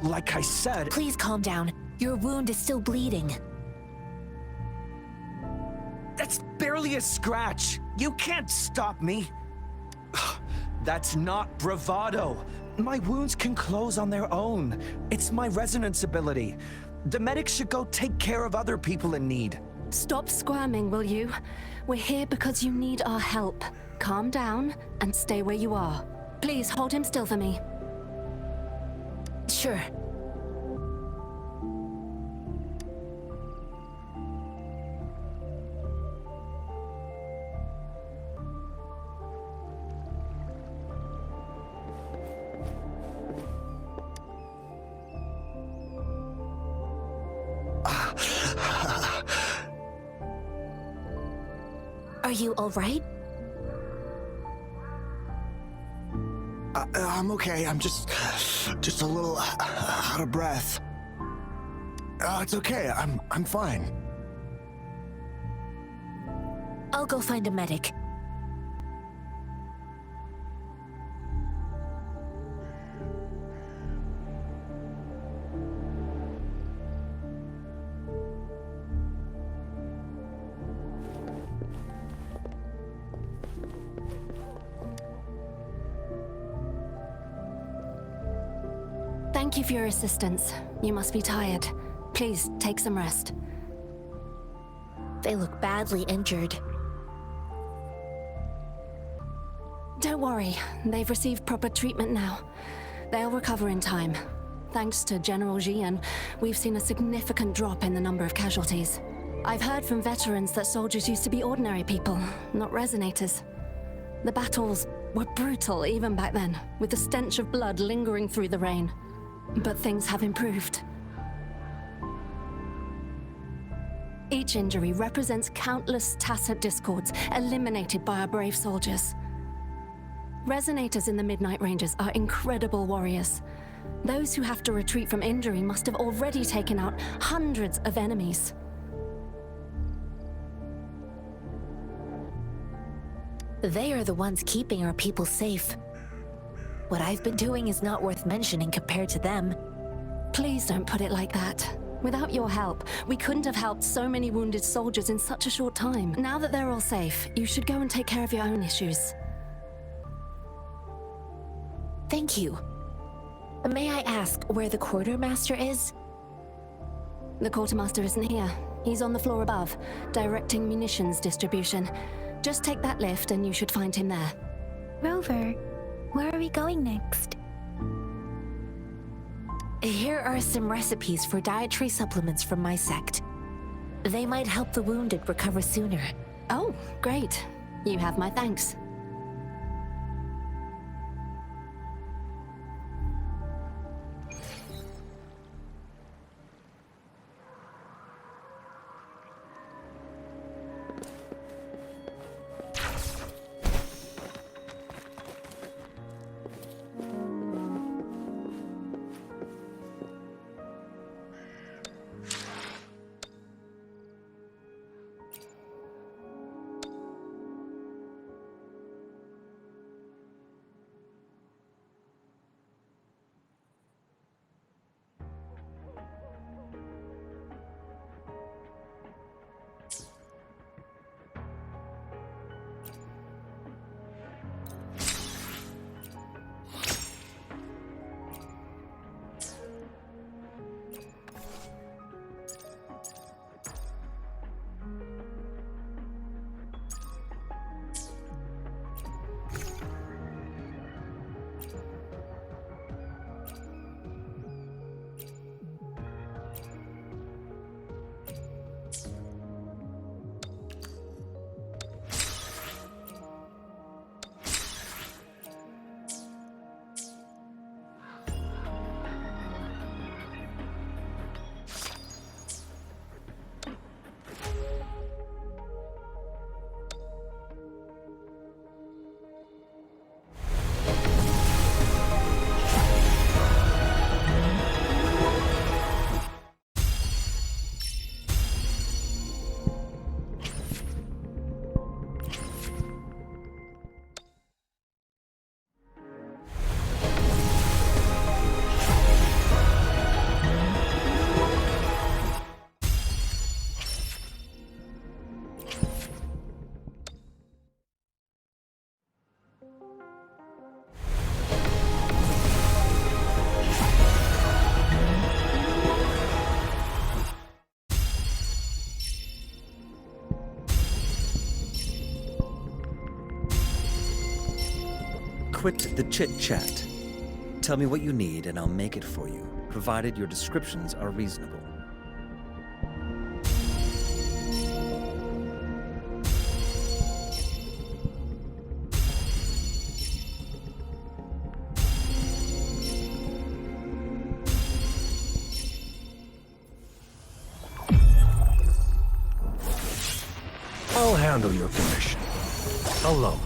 like I said... Please calm down. Your wound is still bleeding. That's barely a scratch. You can't stop me. That's not bravado. My wounds can close on their own. It's my resonance ability. The medics should go take care of other people in need. Stop squirming, will you? We're here because you need our help. Calm down and stay where you are. Please hold him still for me. Sure. Are you all right? I'm okay. I'm just a little out of breath. It's okay. I'm fine. I'll go find a medic. Thank you for your assistance. You must be tired. Please, take some rest. They look badly injured. Don't worry, they've received proper treatment now. They'll recover in time. Thanks to General Jian, we've seen a significant drop in the number of casualties. I've heard from veterans that soldiers used to be ordinary people, not resonators. The battles were brutal even back then, with the stench of blood lingering through the rain. But things have improved. Each injury represents countless tacit discords eliminated by our brave soldiers. Resonators in the Midnight Rangers are incredible warriors. Those who have to retreat from injury must have already taken out hundreds of enemies. They are the ones keeping our people safe. What I've been doing is not worth mentioning compared to them. Please don't put it like that. Without your help, we couldn't have helped so many wounded soldiers in such a short time. Now that they're all safe, you should go and take care of your own issues. Thank you. May I ask where the quartermaster is? The quartermaster isn't here. He's on the floor above, directing munitions distribution. Just take that lift and you should find him there. Rover, where are we going next? Here are some recipes for dietary supplements from my sect. They might help the wounded recover sooner. Oh, great. You have my thanks. quit the chit-chat. Tell me what you need and I'll make it for you, provided your descriptions are reasonable. I'll handle your commission. Alone.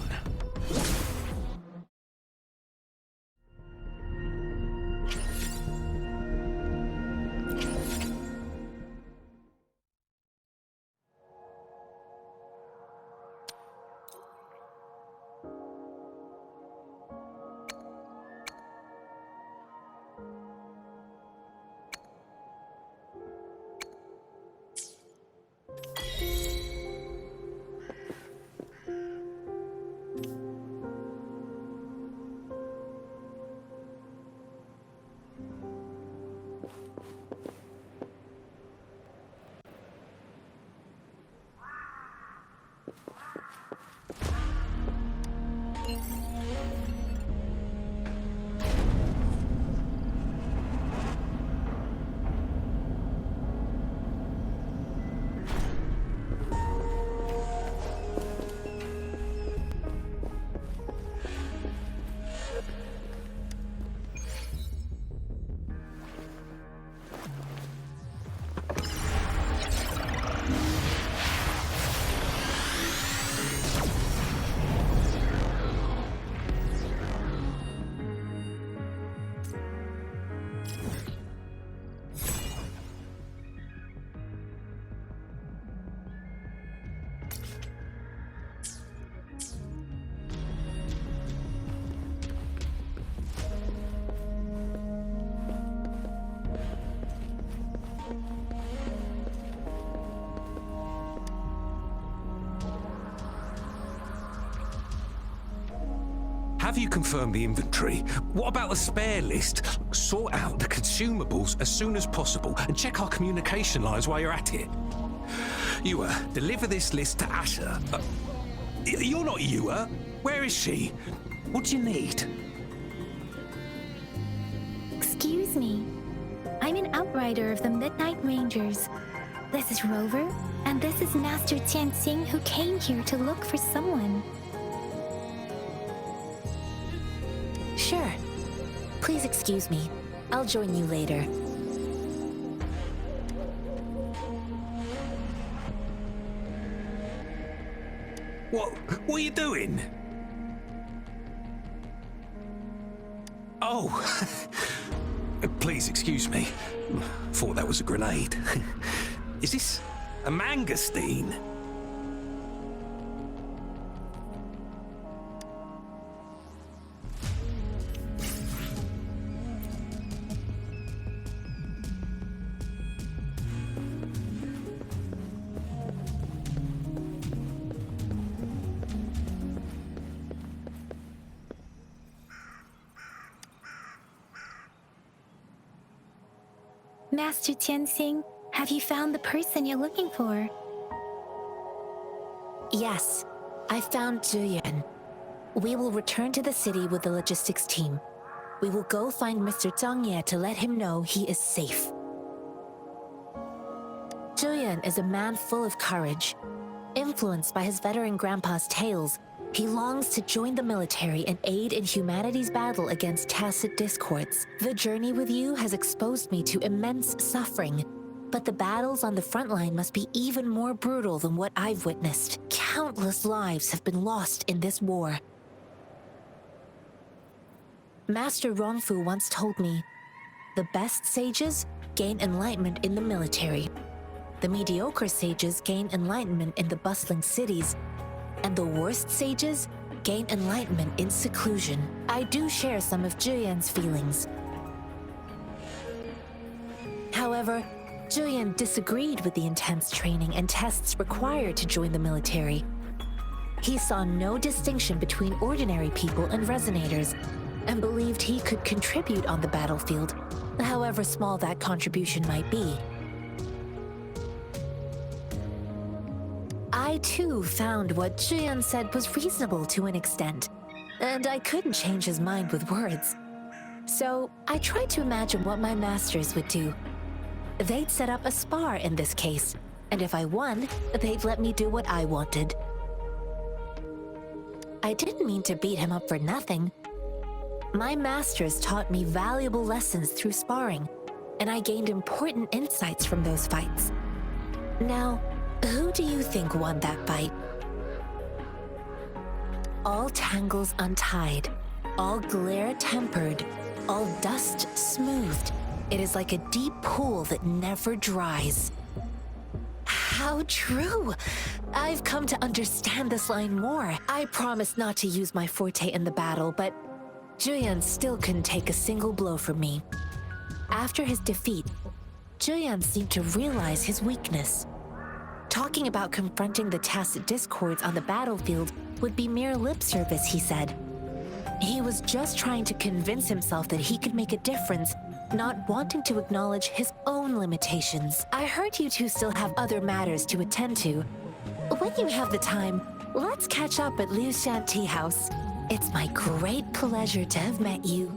Have you confirmed the inventory? What about the spare list? Sort out the consumables as soon as possible and check our communication lines while you're at it. Yua, deliver this list to Asher. You're not Yua. Where is she? What do you need? Excuse me. I'm an outrider of the Midnight Rangers. This is Rover, and this is Master Tianxing, who came here to look for someone. Sure. Please excuse me. I'll join you later. What are you doing? Oh, please excuse me. Thought that was a grenade. Is this a mangosteen? Master Tianxing, have you found the person you're looking for? Yes, I found Zhuyan. We will return to the city with the logistics team. We will go find Mr. Zhang Ye to let him know he is safe. Zhuyan is a man full of courage. Influenced by his veteran grandpa's tales, he longs to join the military and aid in humanity's battle against tacit discords. The journey with you has exposed me to immense suffering, but the battles on the front line must be even more brutal than what I've witnessed. Countless lives have been lost in this war. Master Rongfu once told me, the best sages gain enlightenment in the military. The mediocre sages gain enlightenment in the bustling cities, and the worst sages gain enlightenment in seclusion. I do share some of Zhuyan's feelings. However, Zhuyan disagreed with the intense training and tests required to join the military. He saw no distinction between ordinary people and resonators, and believed he could contribute on the battlefield, however small that contribution might be. I too found what Zhuyan said was reasonable to an extent. and I couldn't change his mind with words. So I tried to imagine what my masters would do. They'd set up a spar in this case, and if I won, they'd let me do what I wanted. I didn't mean to beat him up for nothing. My masters taught me valuable lessons through sparring, and I gained important insights from those fights. Now, who do you think won that fight? All tangles untied, all glare tempered, all dust smoothed. It is like a deep pool that never dries. How true! I've come to understand this line more. I promised not to use my forte in the battle, but Julian still couldn't take a single blow from me. After his defeat, Julian seemed to realize his weakness. Talking about confronting the tacit discords on the battlefield would be mere lip service, he said. He was just trying to convince himself that he could make a difference, not wanting to acknowledge his own limitations. I heard you two still have other matters to attend to. When you have the time, let's catch up at Liu Shan Tea House. It's my great pleasure to have met you.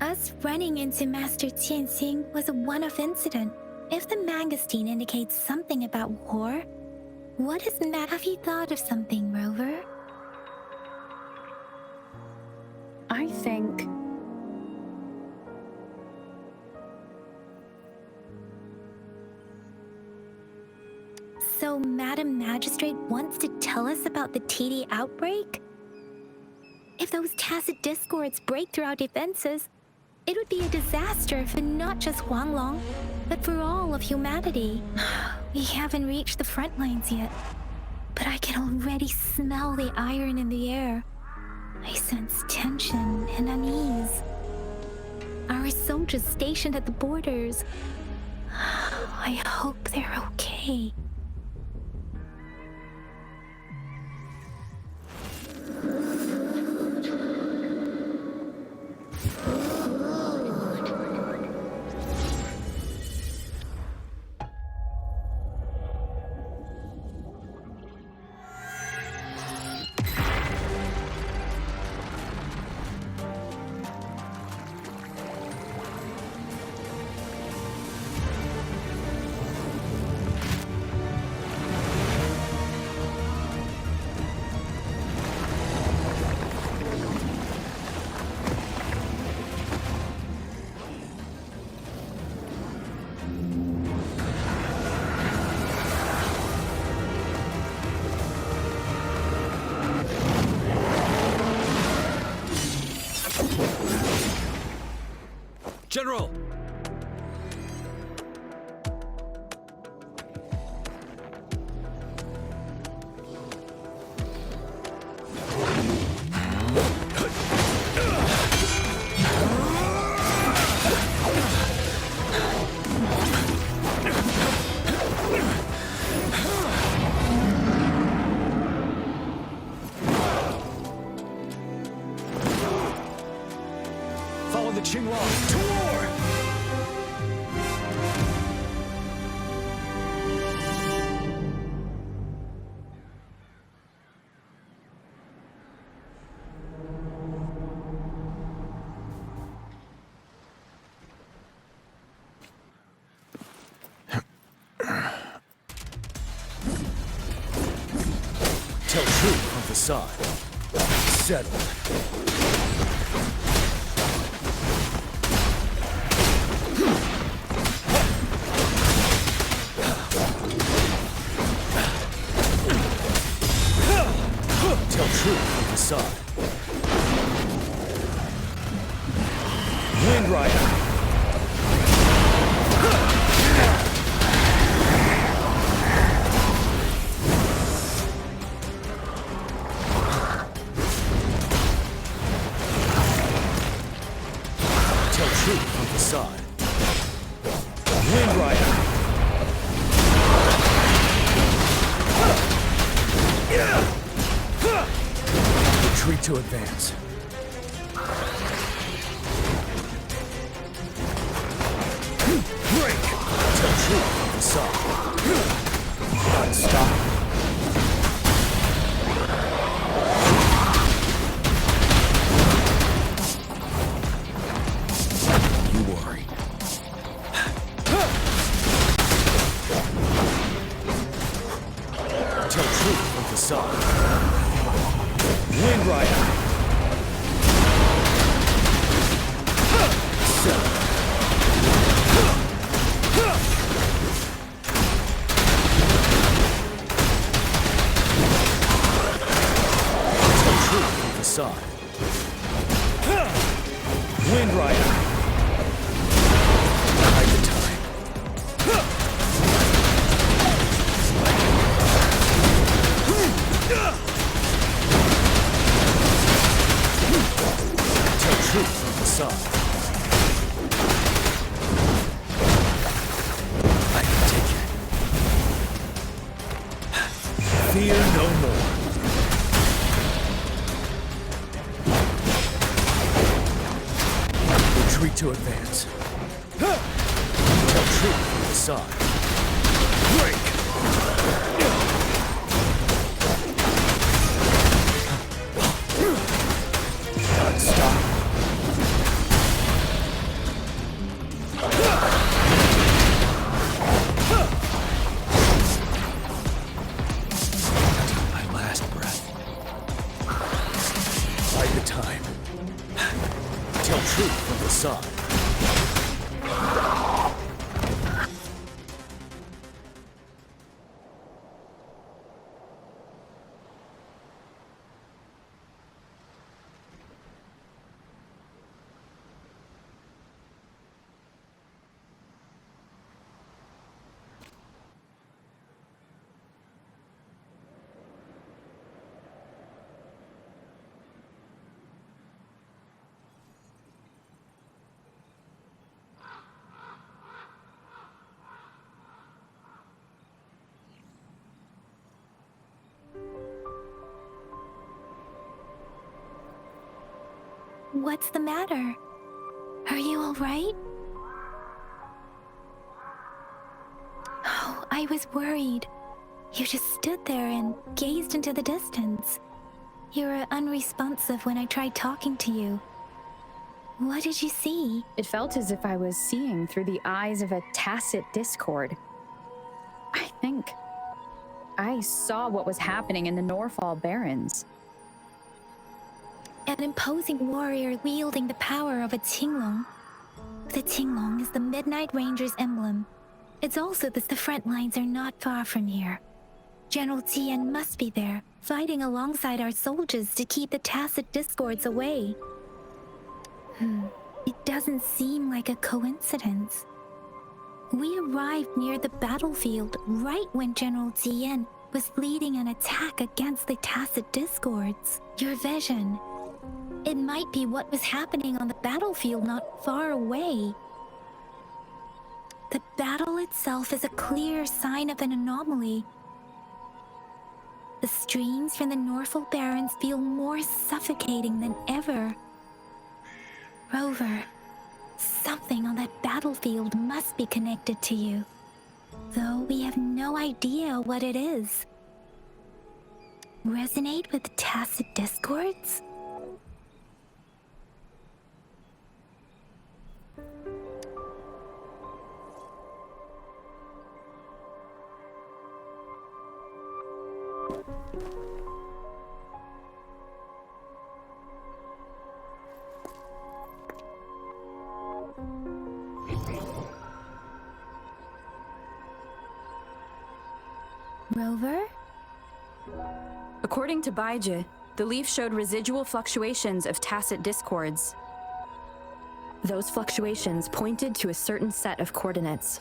Us running into Master Tianxing was a one-off incident. If the mangosteen indicates something about war, what is that? Have you thought of something, Rover? I think... So Madam Magistrate wants to tell us about the TD outbreak? If those tacit discords break through our defenses, it would be a disaster for not just Huanglong, but for all of humanity. We haven't reached the front lines yet, but I can already smell the iron in the air. I sense tension and unease. Our soldiers stationed at the borders, I hope they're okay. General! Follow the Qinghua to war! Tell truth from facade. Settled. Tell truth from facade. Wind Rider. Tell truth from facade. Wind Rider. Retreat to advance. Break! Tell truth from facade. Gotta stop. You worry. Tell truth from facade. Wind Rider. Facade. Wind Rider. Hide the time. Tell truth from facade. I can take it. Fear no more. Retreat to advance. Tell truth from facade. Break! Gotta stop. Until my last breath. Bide the time. Tell truth from facade. What's the matter? Are you all right? Oh, I was worried. You just stood there and gazed into the distance. You were unresponsive when I tried talking to you. What did you see? It felt as if I was seeing through the eyes of a tacit discord. I think I saw what was happening in the Norfall Barrens. An imposing warrior wielding the power of a Tinglong. The Tinglong is the Midnight Ranger's emblem. It's also that the front lines are not far from here. General Tien must be there, fighting alongside our soldiers to keep the tacit discords away. It doesn't seem like a coincidence. We arrived near the battlefield right when General Tien was leading an attack against the tacit discords. Your vision. It might be what was happening on the battlefield not far away. The battle itself is a clear sign of an anomaly. The streams from the Norfall Barrens feel more suffocating than ever. Rover, something on that battlefield must be connected to you, though we have no idea what it is. Resonate with tacit discords? Rover? According to Baiji, the leaf showed residual fluctuations of tacit discords. Those fluctuations pointed to a certain set of coordinates.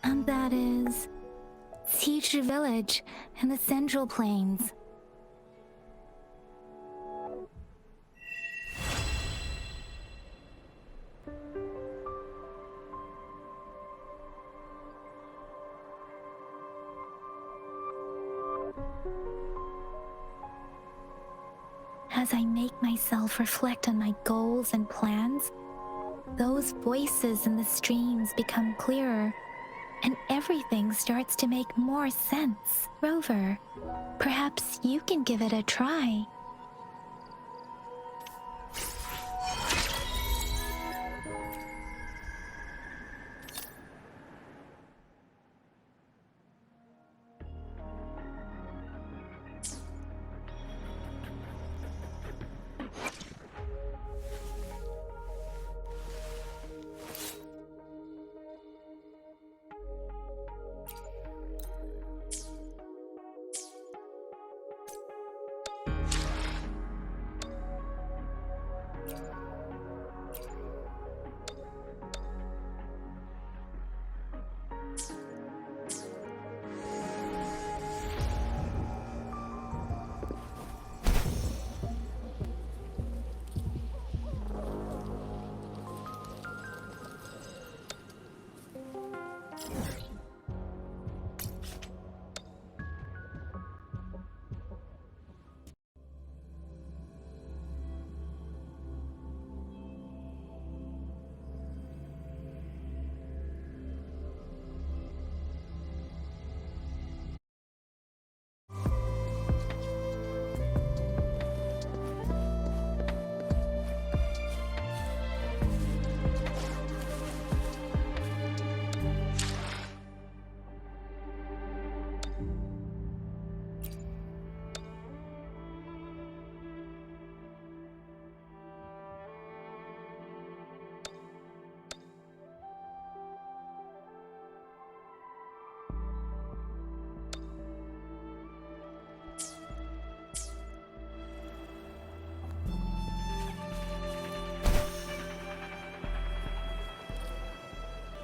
And that is Teacher Village in the Central Plains. As I make myself reflect on my goals and plans, those voices in the streams become clearer, and everything starts to make more sense. Rover, perhaps you can give it a try.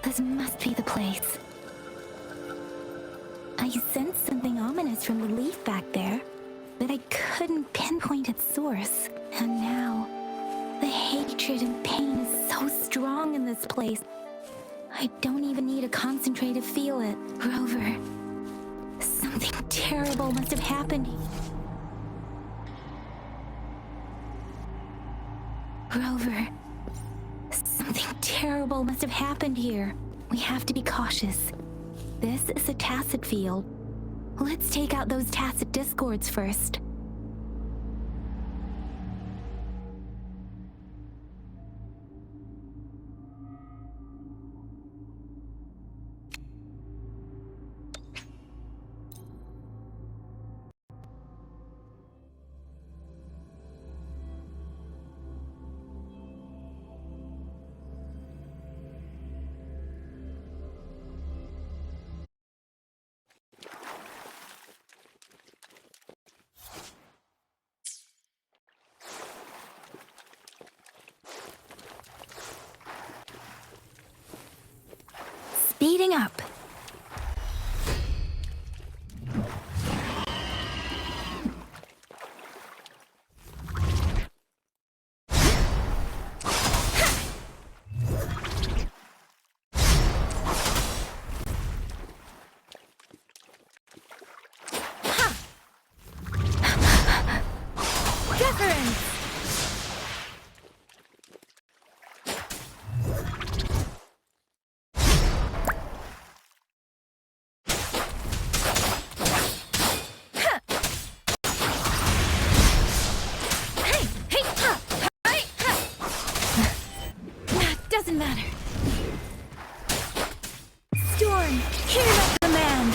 This must be the place. I sensed something ominous from the leaf back there, but I couldn't pinpoint its source. And now, the hatred and pain is so strong in this place. I don't even need to concentrate to feel it. Rover, something terrible must have happened. Rover, something terrible must have happened here. We have to be cautious. This is a tacit field. Let's take out those tacit discords first. Speeding up. Wuthering! Doesn't matter. Storm, hear my command.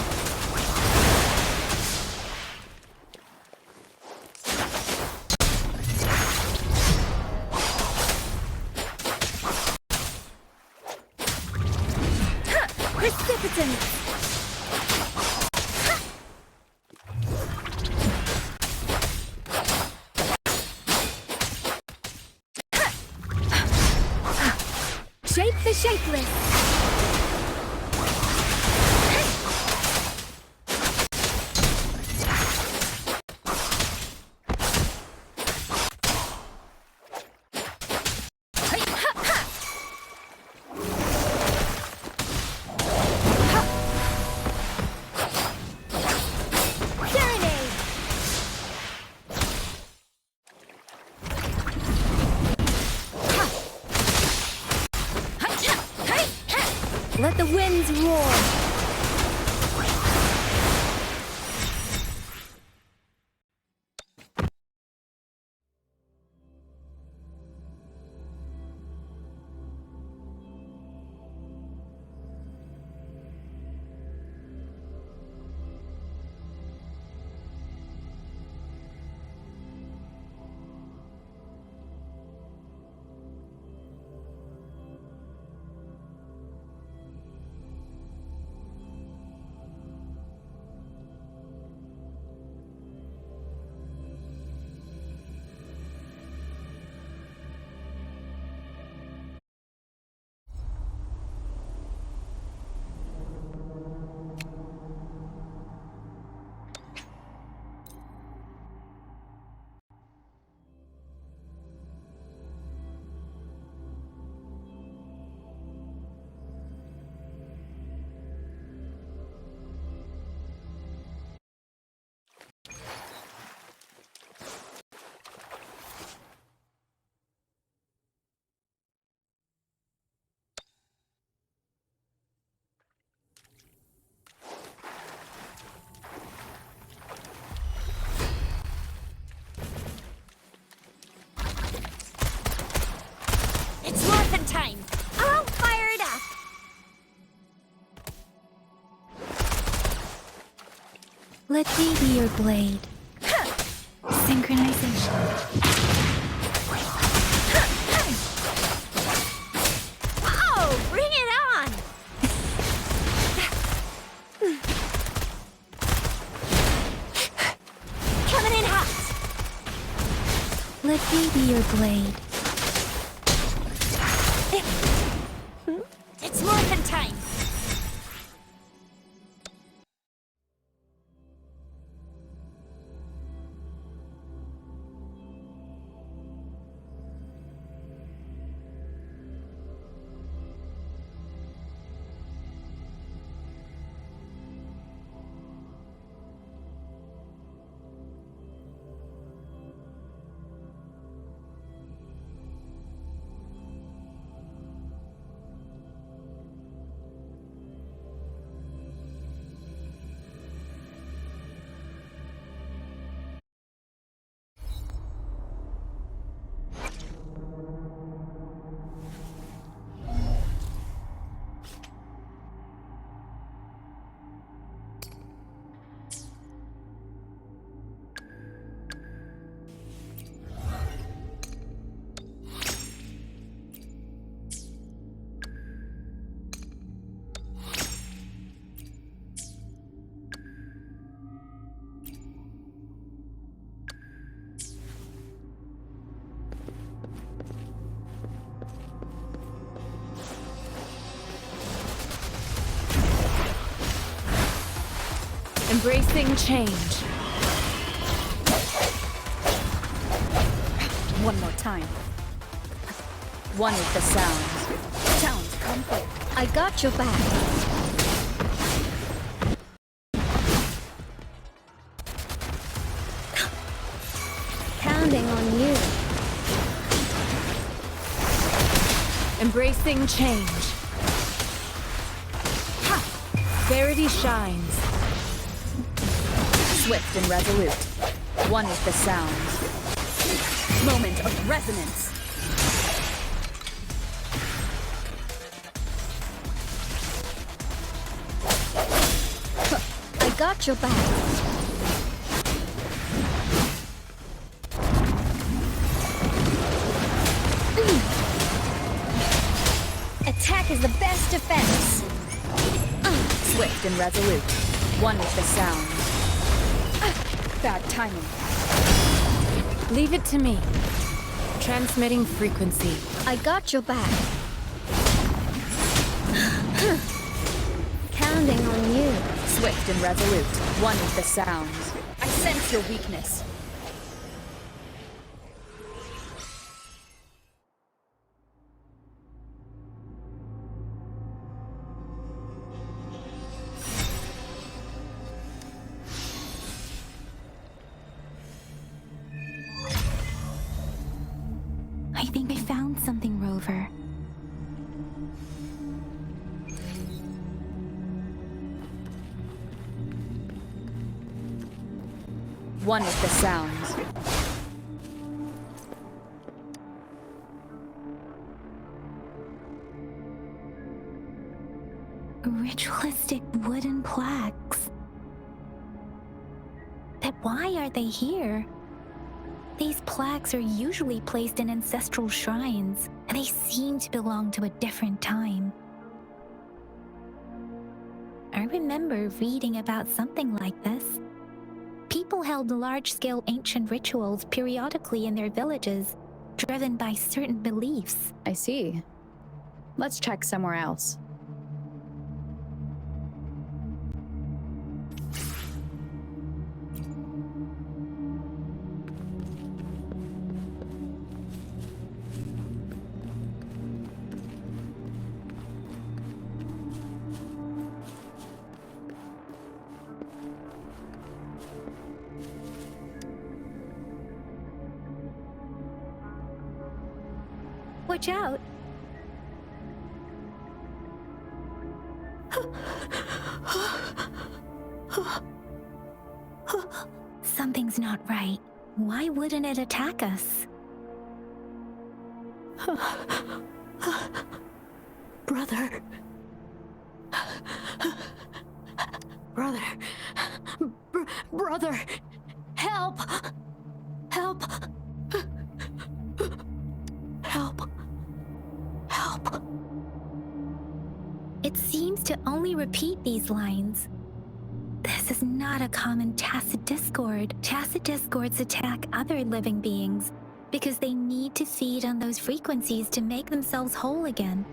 Precipitant. Shape the shapeless. seas roar. It's morphin' time! I'll fire it up! Let me be your blade. Synchronization. Oh, bring it on! Coming in hot! Let me be your blade. It's morphin' time! Embracing change. One more time. One is the sound. Sounds complete. I got your back. Counting on you. Embracing change. Ha! Verity shines. Swift and resolute. One is the sound. Moment of resonance. I got your back. Attack is the best defense. Swift and resolute. One is the sound. Bad timing. Leave it to me. Transmitting frequency. I got your back. Counting on you. Swift and resolute. One is the sound. I sense your weakness. I think I found something, Rover. one with the sounds. Ritualistic wooden plaques. But why are they here? These plaques are usually placed in ancestral shrines, and they seem to belong to a different time. I remember reading about something like this. People held large-scale ancient rituals periodically in their villages, driven by certain beliefs. I see. Let's check somewhere else. Watch out! Something's not right. Why wouldn't it attack us? Brother. Brother. Brother. Help! Help! Help! Help! It seems to only repeat these lines. This is not a common tacit discord. Tacit discords attack other living beings because they need to feed on those frequencies to make themselves whole again.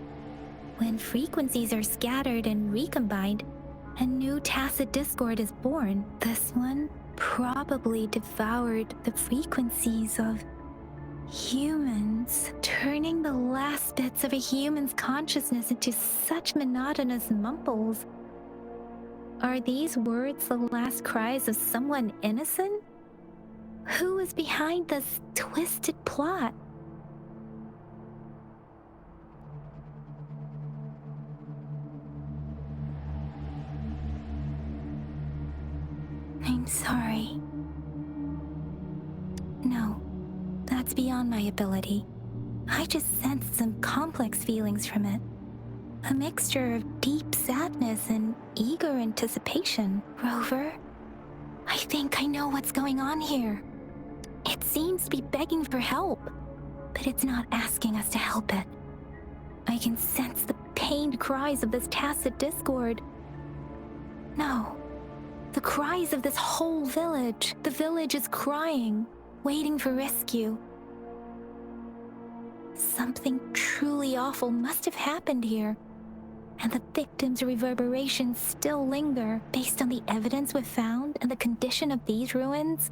When frequencies are scattered and recombined, a new tacit discord is born. This one probably devoured the frequencies of humans, turning the last bits of a human's consciousness into such monotonous mumbles. Are these words the last cries of someone innocent? Who is behind this twisted plot? I'm sorry. No, that's beyond my ability. I just sensed some complex feelings from it. A mixture of deep sadness and eager anticipation. Rover, I think I know what's going on here. It seems to be begging for help, but it's not asking us to help it. I can sense the pained cries of this tacit discord. No, the cries of this whole village. The village is crying, waiting for rescue. Something truly awful must have happened here, and the victims' reverberations still linger. Based on the evidence we've found and the condition of these ruins,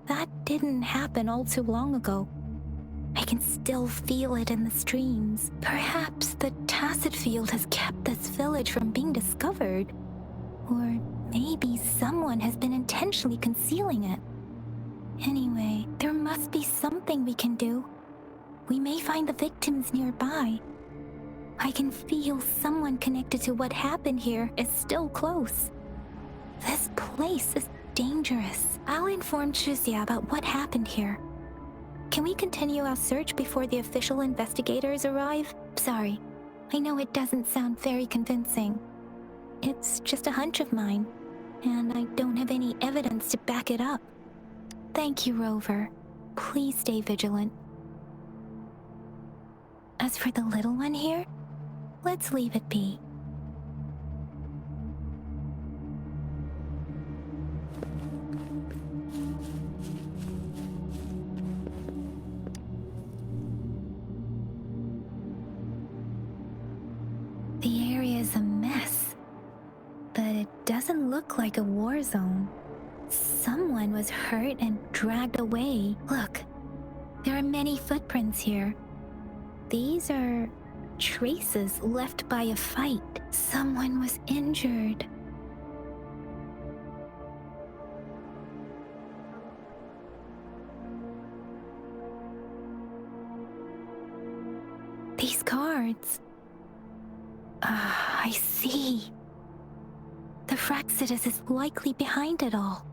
that didn't happen all too long ago. I can still feel it in the streams. Perhaps the tacit field has kept this village from being discovered. Or maybe someone has been intentionally concealing it. Anyway, there must be something we can do. We may find the victims nearby. I can feel someone connected to what happened here is still close. This place is dangerous. I'll inform Shuzia about what happened here. Can we continue our search before the official investigators arrive? Sorry, I know it doesn't sound very convincing. It's just a hunch of mine, and I don't have any evidence to back it up. Thank you, Rover. Please stay vigilant. As for the little one here, let's leave it be. The area is a mess, but it doesn't look like a war zone. Someone was hurt and dragged away. Look, there are many footprints here. These are traces left by a fight. Someone was injured. These cards. I see. The Fraxidus is likely behind it all.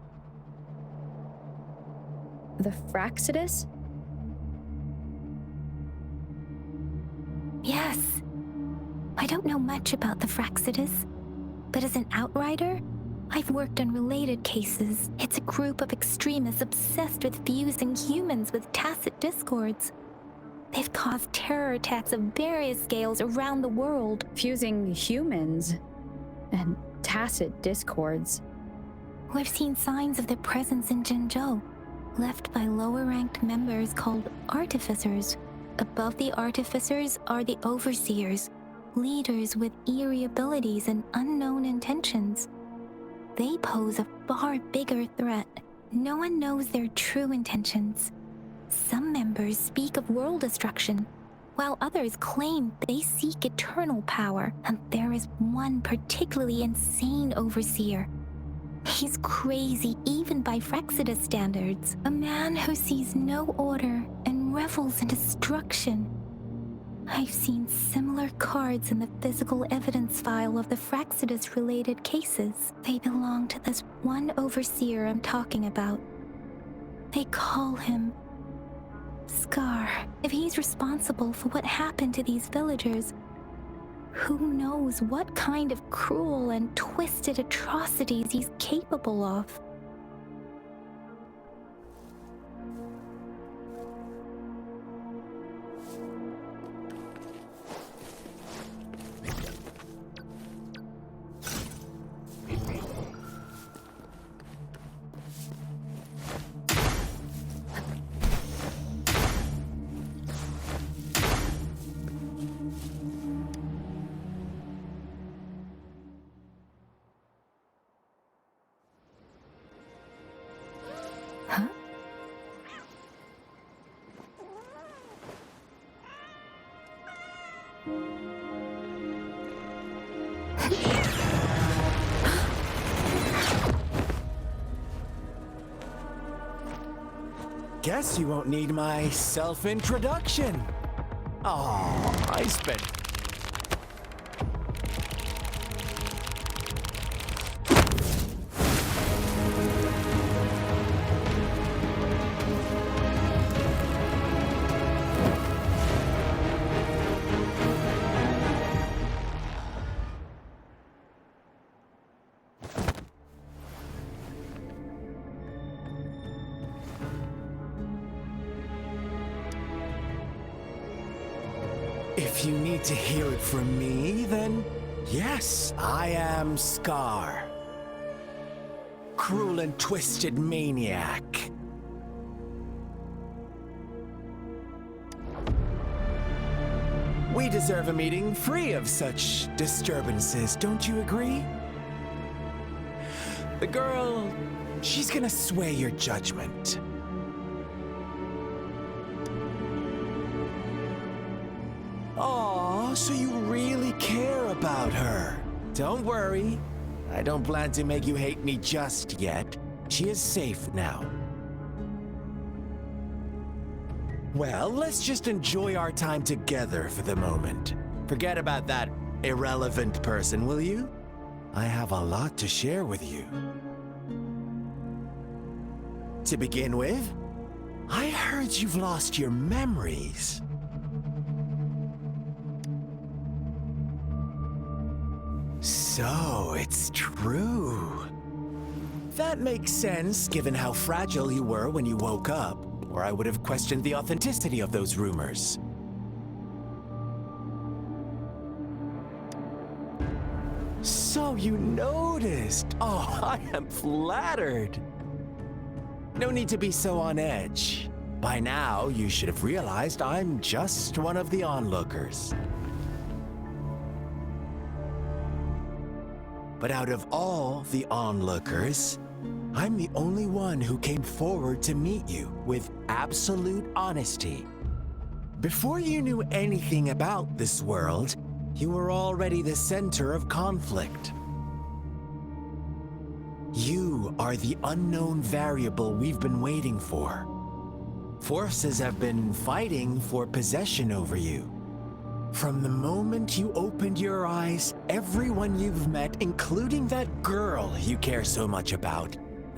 The Fraxidus? Yes. I don't know much about the Fraxidus, but as an outrider, I've worked on related cases. It's a group of extremists obsessed with fusing humans with tacit discords. They've caused terror attacks of various scales around the world. Fusing humans and tacit discords. We've seen signs of their presence in Jinzhou, left by lower-ranked members called artificers. Above the artificers are the overseers, leaders with eerie abilities and unknown intentions. They pose a far bigger threat. No one knows their true intentions. Some members speak of world destruction, while others claim they seek eternal power, and there is one particularly insane overseer. He's crazy even by Fraxidus standards. A man who sees no order and revels in destruction. I've seen similar cards in the physical evidence file of the Fraxidus-related cases. They belong to this one overseer I'm talking about. They call him Scar. If he's responsible for what happened to these villagers, who knows what kind of cruel and twisted atrocities he's capable of. Huh? Guess you won't need my self-introduction. Oh, I spent... If you need to hear it from me, then yes, I am Scar. Cruel and twisted maniac. We deserve a meeting free of such disturbances, don't you agree? The girl, she's gonna sway your judgment. Aw, so you really care about her. Don't worry. I don't plan to make you hate me just yet. She is safe now. Well, let's just enjoy our time together for the moment. Forget about that irrelevant person, will you? I have a lot to share with you. To begin with, I heard you've lost your memories. So, it's true. That makes sense, given how fragile you were when you woke up, or I would have questioned the authenticity of those rumors. So you noticed. Oh, I am flattered. No need to be so on edge. By now, you should have realized I'm just one of the onlookers. But out of all the onlookers, I'm the only one who came forward to meet you with absolute honesty. Before you knew anything about this world, you were already the center of conflict. You are the unknown variable we've been waiting for. Forces have been fighting for possession over you. From the moment you opened your eyes, everyone you've met, including that girl you care so much about,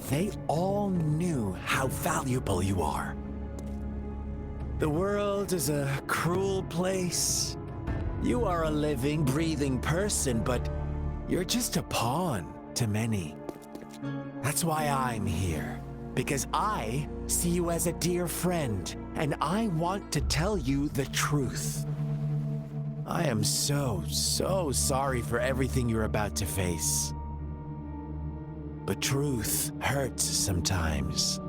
they all knew how valuable you are. The world is a cruel place. You are a living, breathing person, but you're just a pawn to many. That's why I'm here, because I see you as a dear friend, and I want to tell you the truth. I am so sorry for everything you're about to face. But truth hurts sometimes.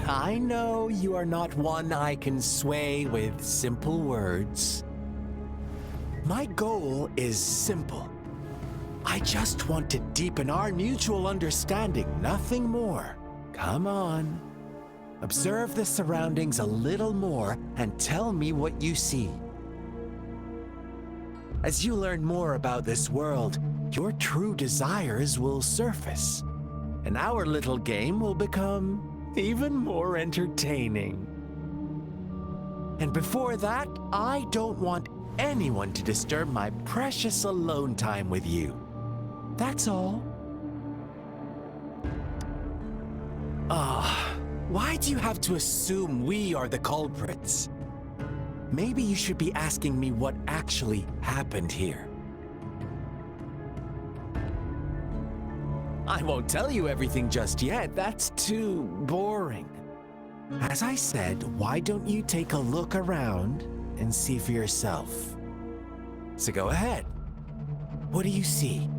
I know you are not one I can sway with simple words. My goal is simple. I just want to deepen our mutual understanding, nothing more. Come on. Observe the surroundings a little more and tell me what you see. As you learn more about this world, your true desires will surface, and our little game will become even more entertaining. And before that, I don't want anyone to disturb my precious alone time with you. That's all. Why do you have to assume we are the culprits? Maybe you should be asking me what actually happened here. I won't tell you everything just yet. That's too boring. As I said, why don't you take a look around and see for yourself? So go ahead. What do you see?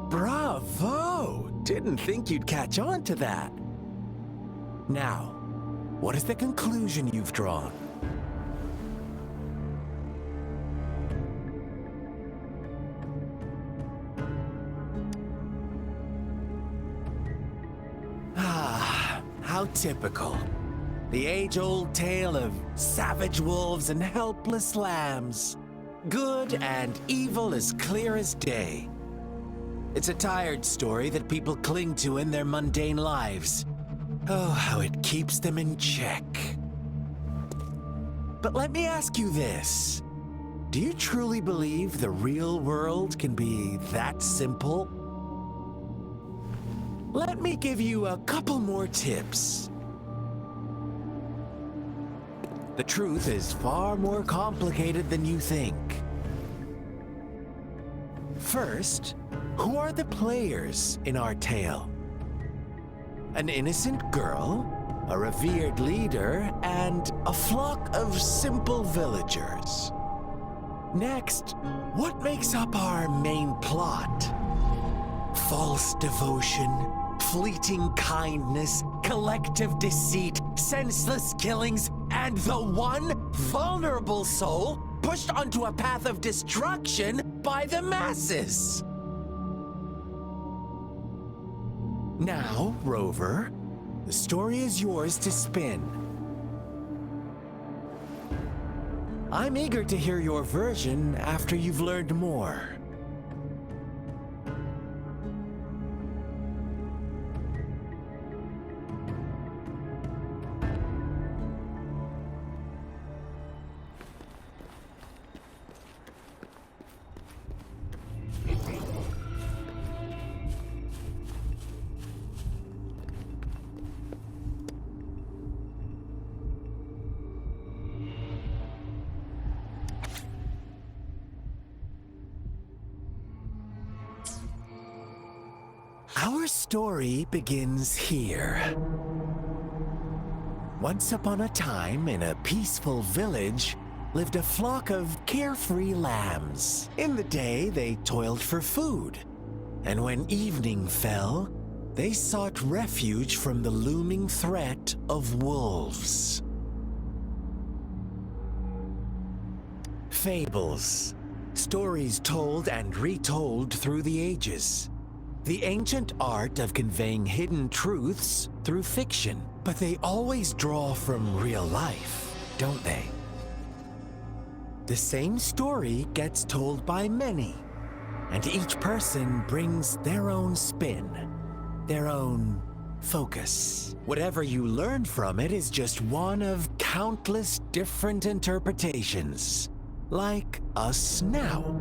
Bravo! Didn't think you'd catch on to that. Now, what is the conclusion you've drawn? How typical. The age-old tale of savage wolves and helpless lambs. Good and evil as clear as day. It's a tired story that people cling to in their mundane lives. Oh, how it keeps them in check. But let me ask you this. Do you truly believe the real world can be that simple? Let me give you a couple more tips. The truth is far more complicated than you think. First, who are the players in our tale? An innocent girl, a revered leader, and a flock of simple villagers. Next, what makes up our main plot? False devotion, fleeting kindness, collective deceit, senseless killings, and the one vulnerable soul pushed onto a path of destruction by the masses. Now, Rover, the story is yours to spin. I'm eager to hear your version after you've learned more. Our story begins here. Once upon a time, in a peaceful village, lived a flock of carefree lambs. In the day, they toiled for food, and when evening fell, they sought refuge from the looming threat of wolves. Fables, stories told and retold through the ages. The ancient art of conveying hidden truths through fiction, but they always draw from real life, don't they? the same story gets told by many, and each person brings their own spin, their own focus. Whatever you learn from it is just one of countless different interpretations. Like us now,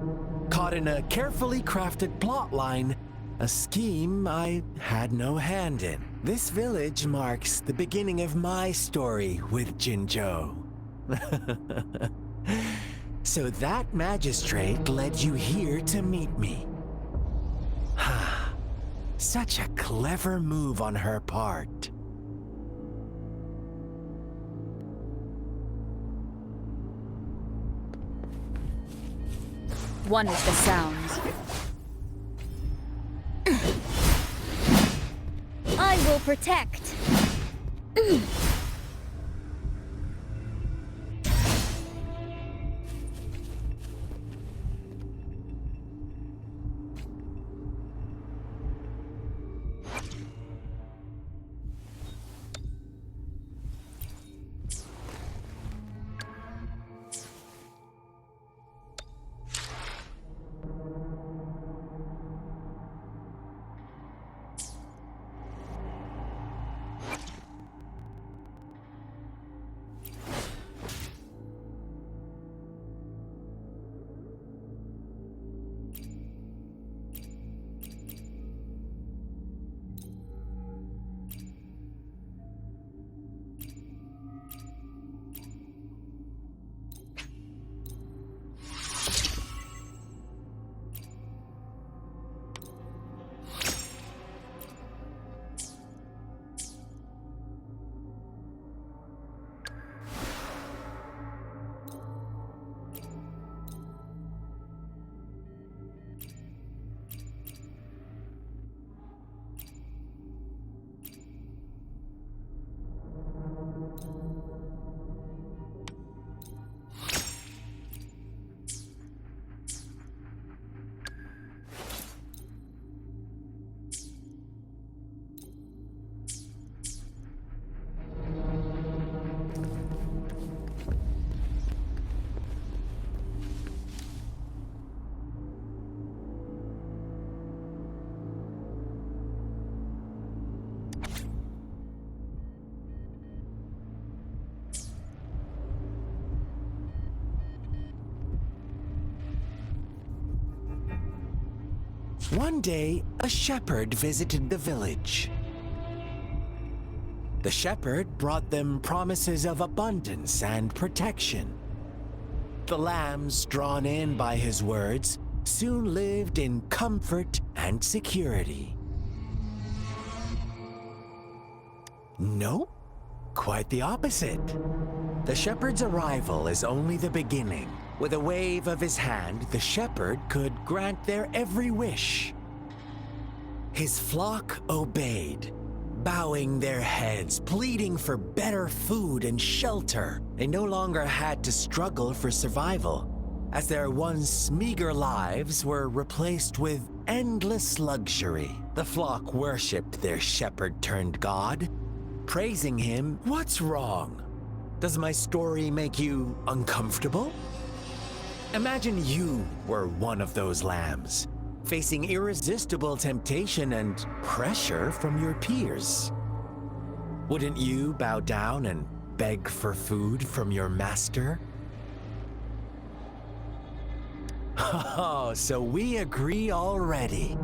caught in a carefully crafted plotline, a scheme I had no hand in. This village marks the beginning of my story with Jinzhou. So that magistrate led you here to meet me. Ha! Such a clever move on her part. One is the sounds. I will protect. One day, a shepherd visited the village. The shepherd brought them promises of abundance and protection. The lambs, drawn in by his words, soon lived in comfort and security. Nope, quite the opposite. The shepherd's arrival is only the beginning. With a wave of his hand, the shepherd could grant their every wish. His flock obeyed, bowing their heads, pleading for better food and shelter. They no longer had to struggle for survival, as their once meager lives were replaced with endless luxury. The flock worshipped their shepherd-turned-god, praising him. What's wrong? Does my story make you uncomfortable? Imagine you were one of those lambs, facing irresistible temptation and pressure from your peers. Wouldn't you bow down and beg for food from your master? Oh, so we agree already.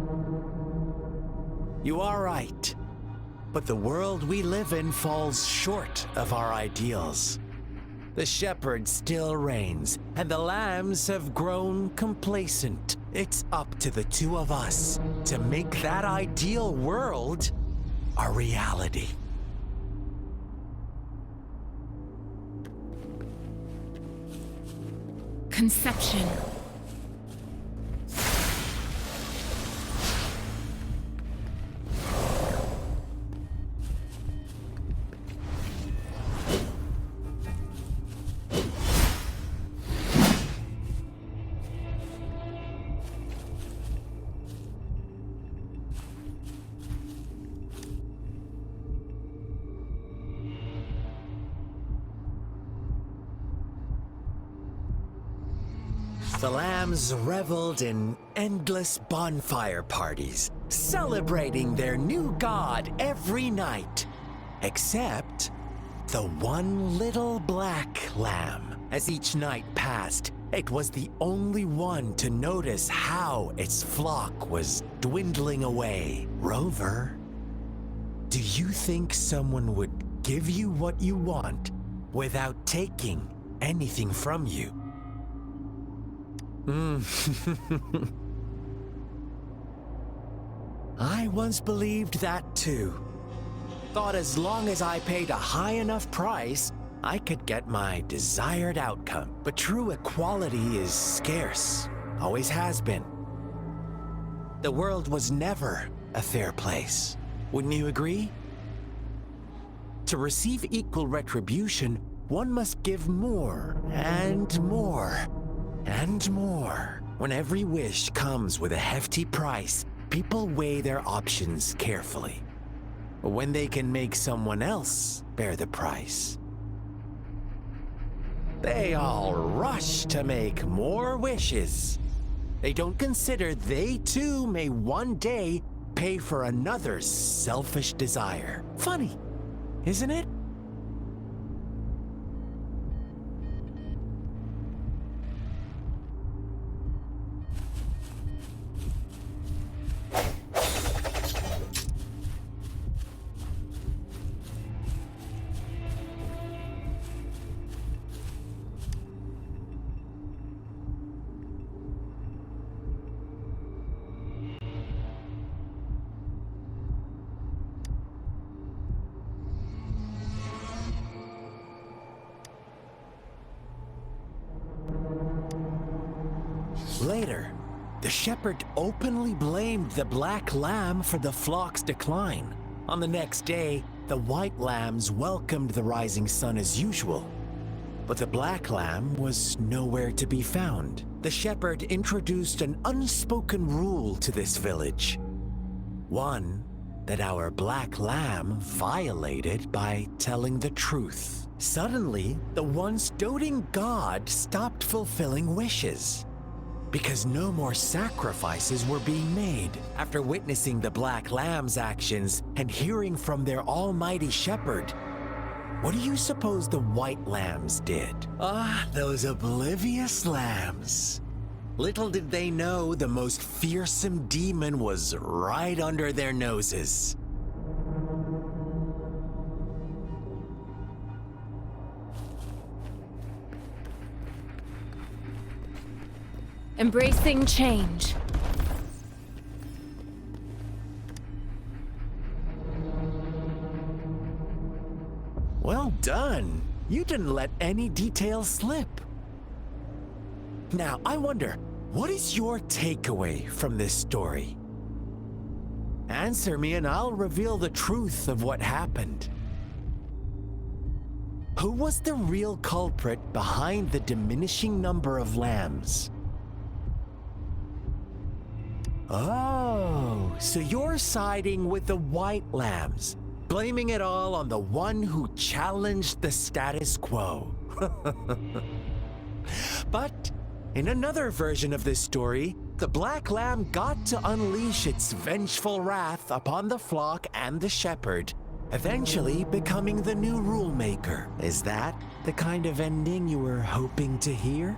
You are right, but the world we live in falls short of our ideals. The shepherd still reigns, and the lambs have grown complacent. It's up to the two of us to make that ideal world a reality. Conception. The lambs reveled in endless bonfire parties, celebrating their new god every night. Except the one little black lamb. As each night passed, it was the only one to notice how its flock was dwindling away. Rover, do you think someone would give you what you want without taking anything from you? I once believed that too. Thought as long as I paid a high enough price, I could get my desired outcome. But true equality is scarce, always has been. The world was never a fair place. Wouldn't you agree? To receive equal retribution, one must give more and more and more. When every wish comes with a hefty price, people weigh their options carefully. When they can make someone else bear the price, they all rush to make more wishes. They don't consider they too may one day pay for another's selfish desire. Funny, isn't it? Later, the shepherd openly blamed the black lamb for the flock's decline. On the next day, the white lambs welcomed the rising sun as usual. But the black lamb was nowhere to be found. The shepherd introduced an unspoken rule to this village. One that our black lamb violated by telling the truth. Suddenly, the once doting god stopped fulfilling wishes, because no more sacrifices were being made. After witnessing the black lamb's actions and hearing from their almighty shepherd, what do you suppose the white lambs did? Ah, those oblivious lambs. Little did they know the most fearsome demon was right under their noses. Embracing change. Well done. You didn't let any details slip. Now, I wonder, what is your takeaway from this story? Answer me and I'll reveal the truth of what happened. Who was the real culprit behind the diminishing number of lambs? Oh, so you're siding with the white lambs, blaming it all on the one who challenged the status quo. But in another version of this story, the black lamb got to unleash its vengeful wrath upon the flock and the shepherd, eventually becoming the new rule maker. Is that the kind of ending you were hoping to hear?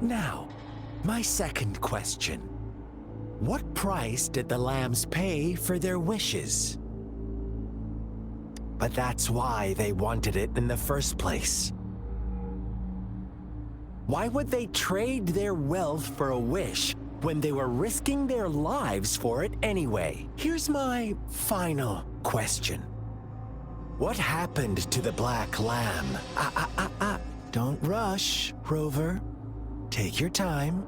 Now, my second question. What price did the lambs pay for their wishes? But that's why they wanted it in the first place. Why would they trade their wealth for a wish when they were risking their lives for it anyway? Here's my final question. What happened to the black lamb? Don't rush, Rover. Take your time.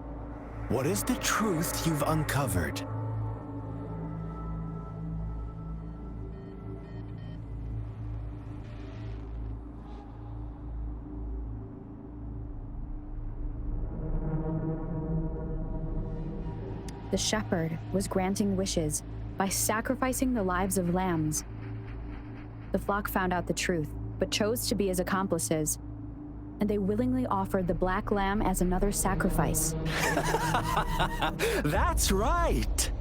What is the truth you've uncovered? The shepherd was granting wishes by sacrificing the lives of lambs. The flock found out the truth, but chose to be his accomplices. and they willingly offered the black lamb as another sacrifice. That's right!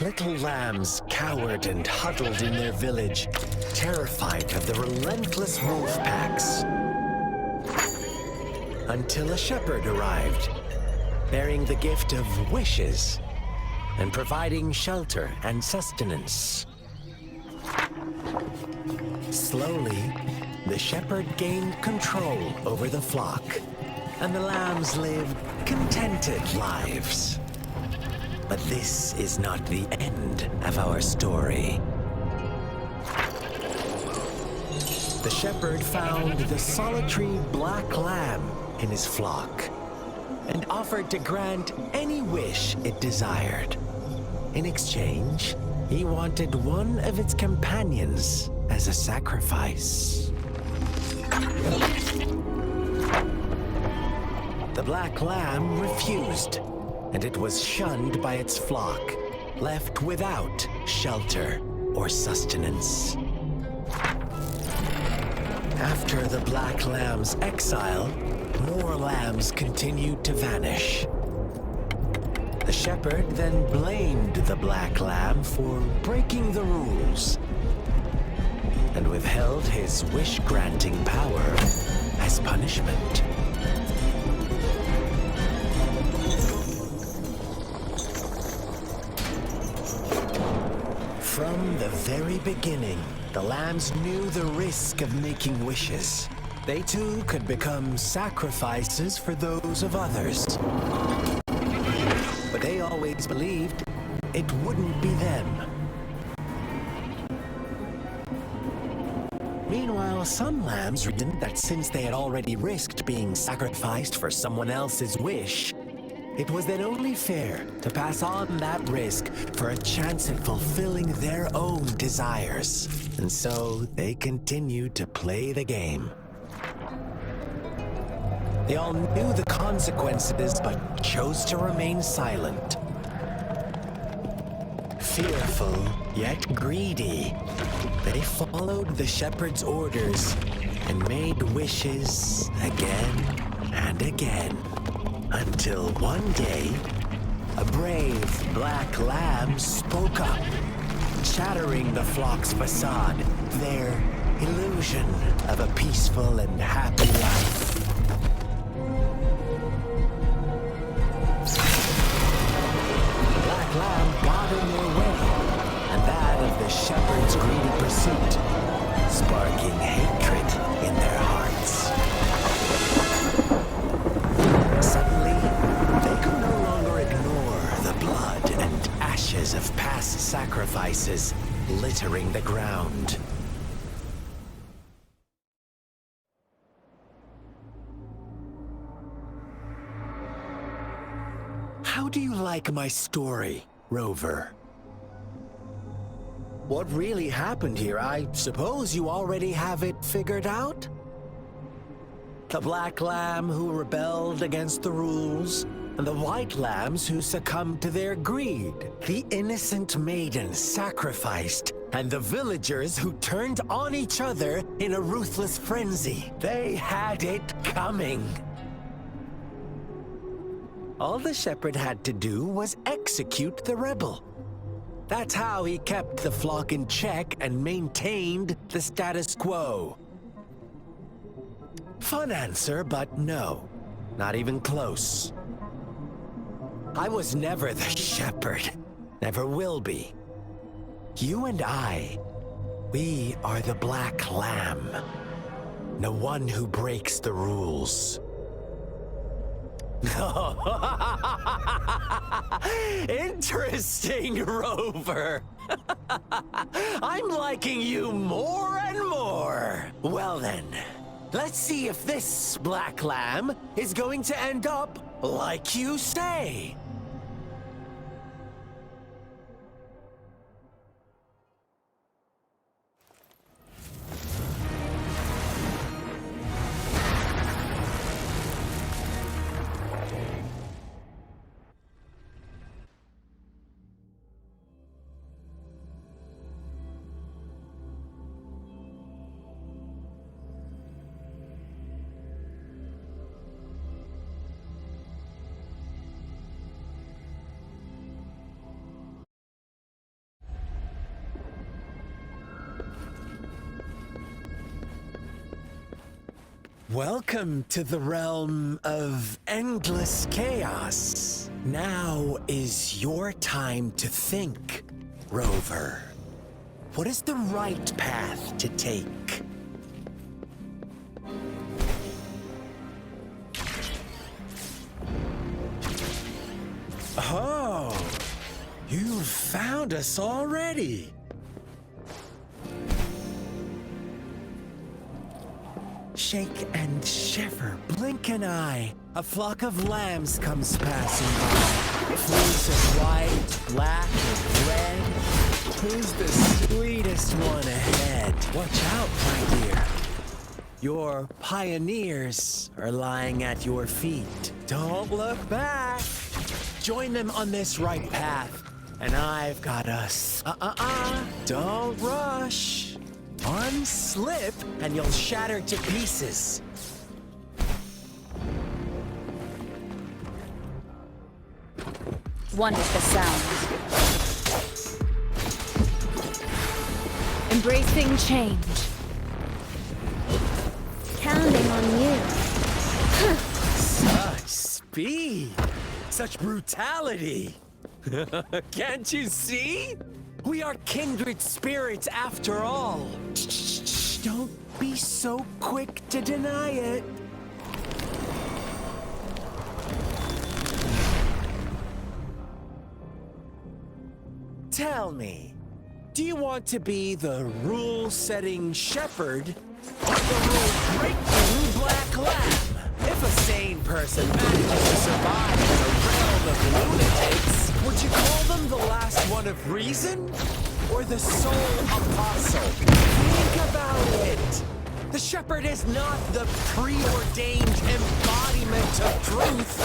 Little lambs cowered and huddled in their village, terrified of the relentless wolf packs. Until a shepherd arrived, bearing the gift of wishes and providing shelter and sustenance. Slowly, the shepherd gained control over the flock, and the lambs lived contented lives. But this is not the end of our story. The shepherd found the solitary black lamb in his flock and offered to grant any wish it desired. In exchange, he wanted one of its companions as a sacrifice. The black lamb refused, and it was shunned by its flock, left without shelter or sustenance. After the black lamb's exile, more lambs continued to vanish. The shepherd then blamed the black lamb for breaking the rules and withheld his wish-granting power as punishment. From the very beginning, the lambs knew the risk of making wishes. They too could become sacrifices for those of others. But they always believed it wouldn't be them. Meanwhile, some lambs reasoned that since they had already risked being sacrificed for someone else's wish, it was then only fair to pass on that risk for a chance at fulfilling their own desires. And so they continued to play the game. They all knew the consequences, but chose to remain silent. Fearful, yet greedy, they followed the shepherd's orders and made wishes again and again. Until one day, a brave black lamb spoke up, shattering the flock's facade, their illusion of a peaceful and happy life. The black lamb got in their way, and that of the shepherd's greedy pursuit, sparking hatred in their hearts. Suddenly, they could no longer ignore the blood and ashes of past sacrifices littering the ground. How do you like my story, Rover? What really happened here? I suppose you already have it figured out? The black lamb who rebelled against the rules, and the white lambs who succumbed to their greed. The innocent maiden sacrificed, and the villagers who turned on each other in a ruthless frenzy. They had it coming. All the shepherd had to do was execute the rebel. That's how he kept the flock in check and maintained the status quo. Fun answer, but no, not even close. I was never the shepherd, never will be. You and I, we are the black lamb, the one who breaks the rules. Interesting, Rover. I'm liking you more and more. Well then, let's see if this black lamb is going to end up like you say. Welcome to the realm of endless chaos. Now is your time to think, Rover. What is the right path to take? Oh, you've found us already. Shake and shiver, blink an eye. A flock of lambs comes passing by. Fleece of white, black, and red. Who's the sweetest one ahead? Watch out, my dear. Your pioneers are lying at your feet. Don't look back. Join them on this right path, and I've got us. Don't rush. One slip, and you'll shatter to pieces. One is the sound. Embracing change. Counting on you. Such speed. Such brutality. Can't you see? We are kindred spirits after all. Shh, don't be so quick to deny it. Tell me, do you want to be the rule-setting shepherd or the rule-breaking black lamb? If a sane person manages to survive in a realm of lunatics, would you call them the last one of reason? Or the sole apostle? Think about it. The shepherd is not the preordained embodiment of truth.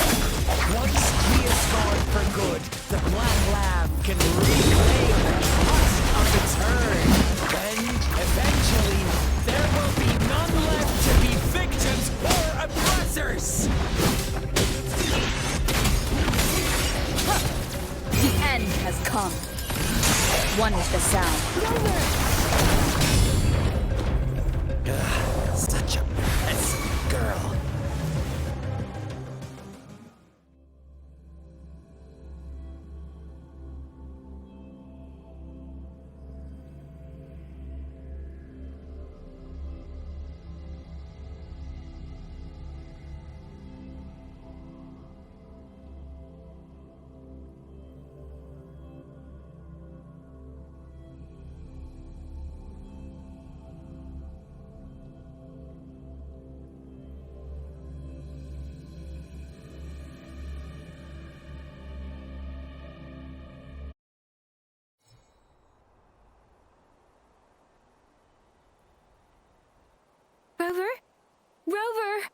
Once he is gone for good, the black lamb can reclaim the trust of its herd. Then, eventually, there will be none left to be victims or oppressors. The end has come. One is the sound. Such a messy girl. Rover? Rover!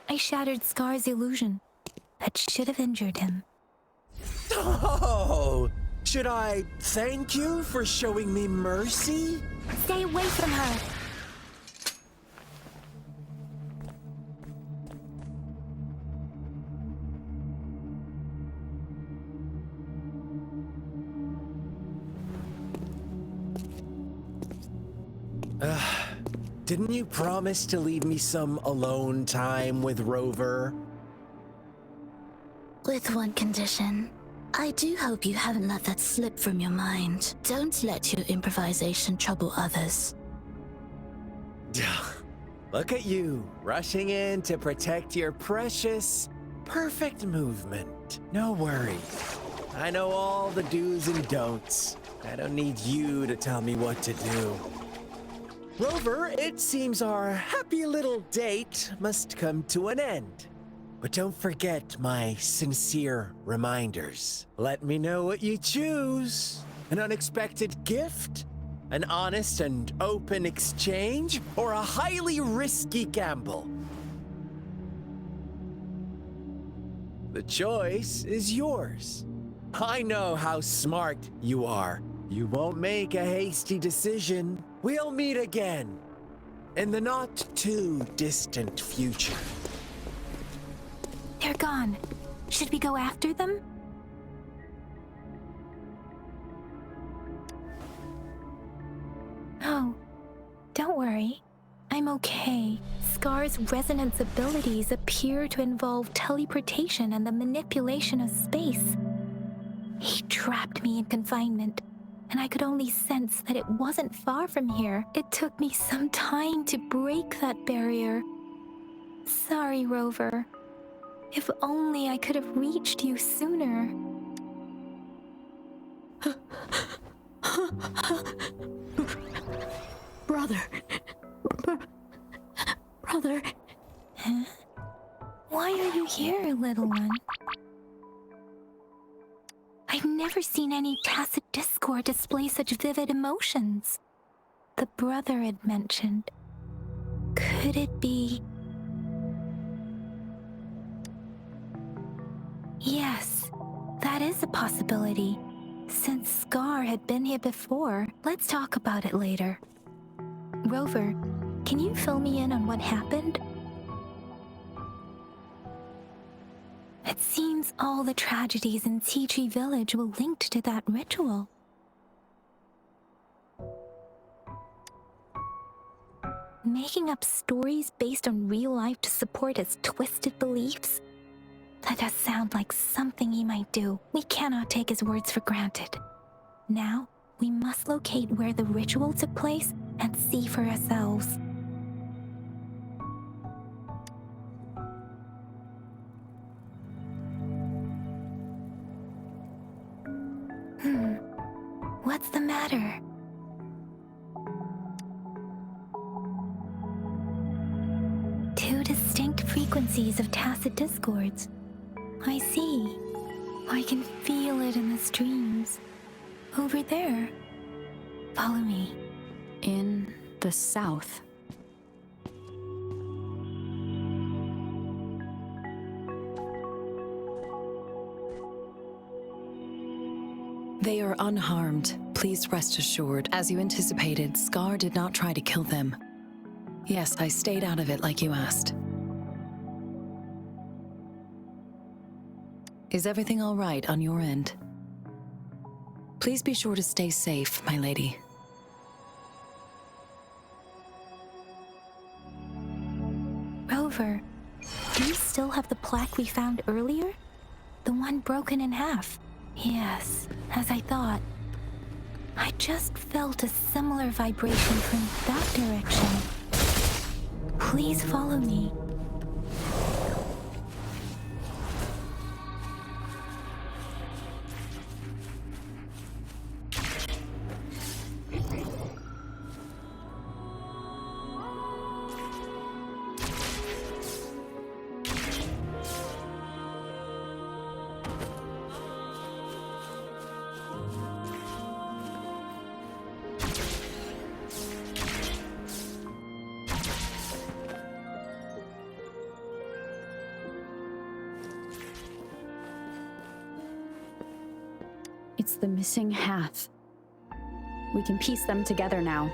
I shattered Scar's illusion. That should have injured him. Oh! Should I thank you for showing me mercy? Stay away from her! Didn't you promise to leave me some alone time with Rover? With one condition. I do hope you haven't let that slip from your mind. Don't let your improvisation trouble others. Look at you, rushing in to protect your precious, perfect movement. No worries. I know all the do's and don'ts. I don't need you to tell me what to do. Rover, it seems our happy little date must come to an end. But don't forget my sincere reminders. Let me know what you choose. An unexpected gift? An honest and open exchange? Or a highly risky gamble? The choice is yours. I know how smart you are. You won't make a hasty decision. We'll meet again in the not-too-distant future. They're gone. Should we go after them? Don't worry. I'm okay. Scar's resonance abilities appear to involve teleportation and the manipulation of space. He trapped me in confinement, and I could only sense that it wasn't far from here. It took me some time to break that barrier. Sorry, Rover. If only I could have reached you sooner. Brother. Brother. Huh? Why are you here, little one? I've never seen any tacit discord display such vivid emotions. The brother had mentioned. Could it be... Yes, that is a possibility. Since Scar had been here before, let's talk about it later. Rover, can you fill me in on what happened? It seems all the tragedies in Tea Tree Village were linked to that ritual. Making up stories based on real life to support his twisted beliefs? That does sound like something he might do. We cannot take his words for granted. Now, we must locate where the ritual took place and see for ourselves. What's the matter? Two distinct frequencies of tacit discords. I see. I can feel it in the streams. Over there. Follow me. In the south. They are unharmed. Please rest assured. As you anticipated, Scar did not try to kill them. Yes, I stayed out of it like you asked. Is everything all right on your end? Please be sure to stay safe, my lady. Rover, do you still have the plaque we found earlier? The one broken in half? Yes, as I thought. I just felt a similar vibration from that direction. Please follow me. It's the missing half. We can piece them together now.